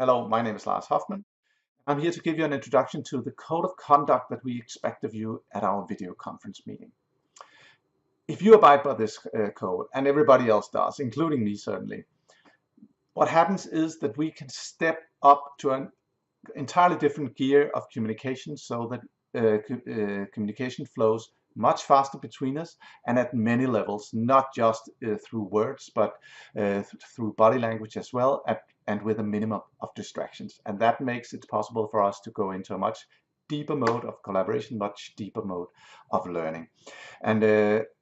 Hello, my name is Lars Hoffman. I'm here to give you an introduction to the code of conduct that we expect of you at our video conference meeting. If you abide by this code, and everybody else does, including me certainly, what happens is that we can step up to an entirely different gear of communication so that communication flows much faster between us and at many levels, not just through words, but through body language as well, and with a minimum of distractions. And that makes it possible for us to go into a much deeper mode of collaboration, much deeper mode of learning. And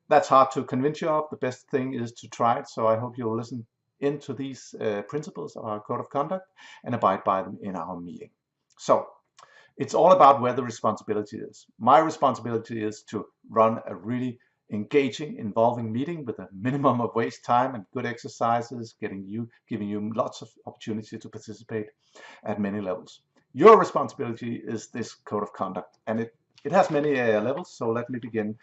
that's hard to convince you of. The best thing is to try it. So I hope you'll listen into these principles of our code of conduct and abide by them in our meeting. So it's all about where the responsibility is. My responsibility is to run a really engaging, involving meeting with a minimum of waste time and good exercises, giving you lots of opportunity to participate at many levels. Your responsibility is this code of conduct, and it has many levels, so let me begin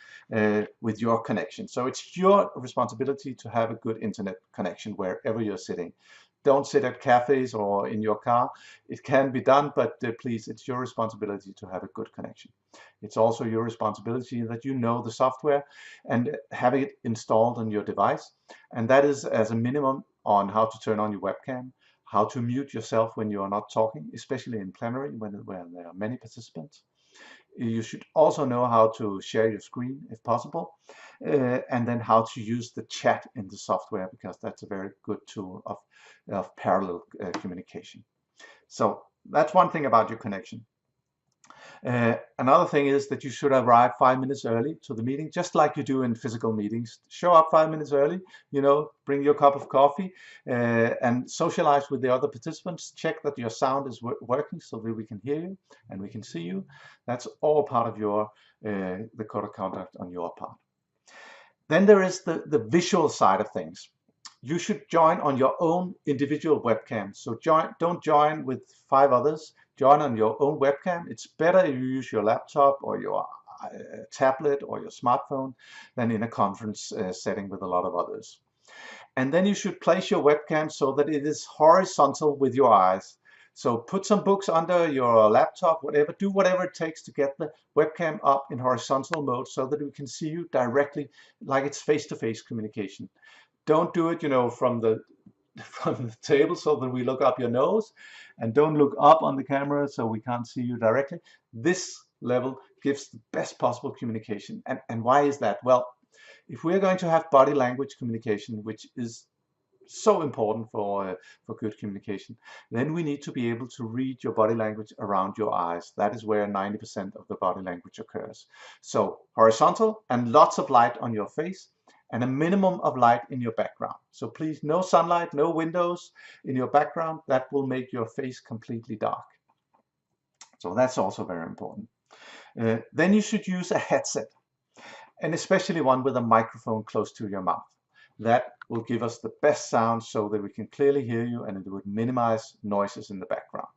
with your connection. So it's your responsibility to have a good internet connection wherever you're sitting. Don't sit at cafes or in your car. It can be done, but please, it's your responsibility to have a good connection. It's also your responsibility that you know the software and have it installed on your device. And that is as a minimum on how to turn on your webcam, how to mute yourself when you are not talking, especially in plenary when there are many participants. You should also know how to share your screen if possible, and then how to use the chat in the software, because that's a very good tool of parallel communication. So that's one thing about your connection. Another thing is that you should arrive 5 minutes early to the meeting, just like you do in physical meetings. Show up 5 minutes early, bring your cup of coffee and socialize with the other participants. Check that your sound is working so that we can hear you and we can see you. That's all part of your the code of conduct on your part. Then there is the visual side of things. You should join on your own individual webcam. So don't join with 5 others. Join on your own webcam. It's better if you use your laptop or your tablet or your smartphone than in a conference setting with a lot of others. And then you should place your webcam so that it is horizontal with your eyes. So put some books under your laptop, do whatever it takes to get the webcam up in horizontal mode so that we can see you directly, like it's face-to-face communication. Don't do it, from the table so that we look up your nose, and don't look up on the camera so we can't see you directly. This level gives the best possible communication. And why is that? Well, if we're going to have body language communication, which is so important for good communication, then we need to be able to read your body language around your eyes. That is where 90% of the body language occurs. So horizontal and lots of light on your face, and a minimum of light in your background. So please, no sunlight, no windows in your background. That will make your face completely dark. So that's also very important. Then you should use a headset, and especially one with a microphone close to your mouth. That will give us the best sound so that we can clearly hear you, and it would minimize noises in the background.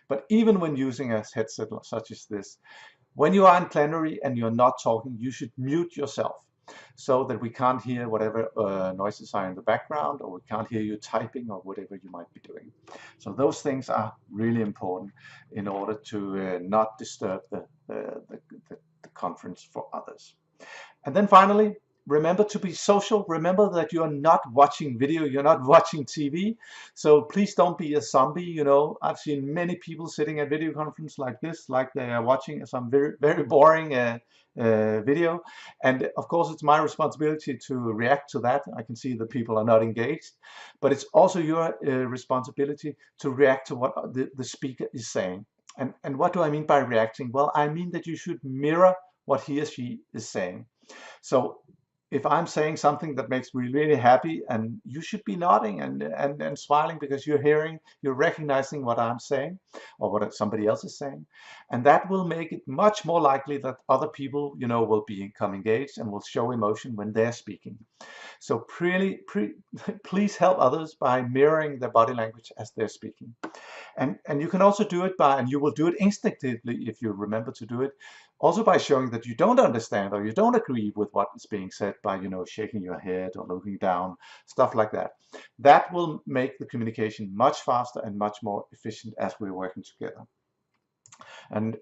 But even when using a headset such as this, when you are in plenary and you're not talking, you should mute yourself so that we can't hear whatever noises are in the background, or we can't hear you typing or whatever you might be doing. So those things are really important in order to not disturb the conference for others. And then finally, remember to be social. Remember that you're not watching video, you're not watching TV. So please don't be a zombie. I've seen many people sitting at video conference like this, like they are watching some very, very boring video. And of course, it's my responsibility to react to that. I can see that people are not engaged, but it's also your responsibility to react to what the speaker is saying. And what do I mean by reacting? Well, I mean that you should mirror what he or she is saying. So if I'm saying something that makes me really happy, and you should be nodding and smiling because you're recognizing what I'm saying or what somebody else is saying. And that will make it much more likely that other people, will become engaged and will show emotion when they're speaking. So please help others by mirroring their body language as they're speaking. And you can also do it by, and you will do it instinctively if you remember to do it, also by showing that you don't understand or you don't agree with what is being said by, shaking your head or looking down, stuff like that. That will make the communication much faster and much more efficient as we're working together. And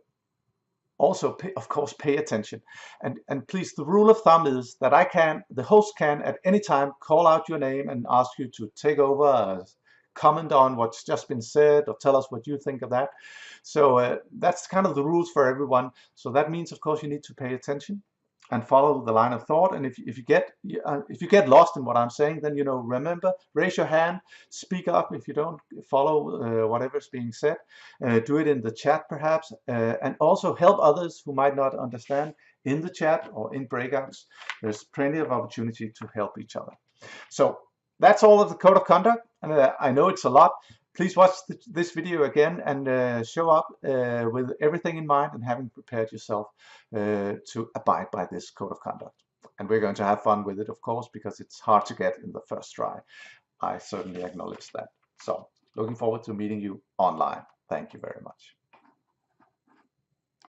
also, of course, pay attention. And please, the rule of thumb is that the host can at any time call out your name and ask you to take over, comment on what's just been said, or tell us what you think of that. So that's kind of the rules for everyone. So that means, of course, you need to pay attention and follow the line of thought. And if you get lost in what I'm saying, then remember, raise your hand, speak up if you don't follow whatever's being said. Do it in the chat perhaps, and also help others who might not understand in the chat or in breakouts. There's plenty of opportunity to help each other. So that's all of the code of conduct, and I know it's a lot. Please watch this video again and show up with everything in mind and having prepared yourself to abide by this code of conduct. And we're going to have fun with it, of course, because it's hard to get in the first try. I certainly acknowledge that. So looking forward to meeting you online. Thank you very much.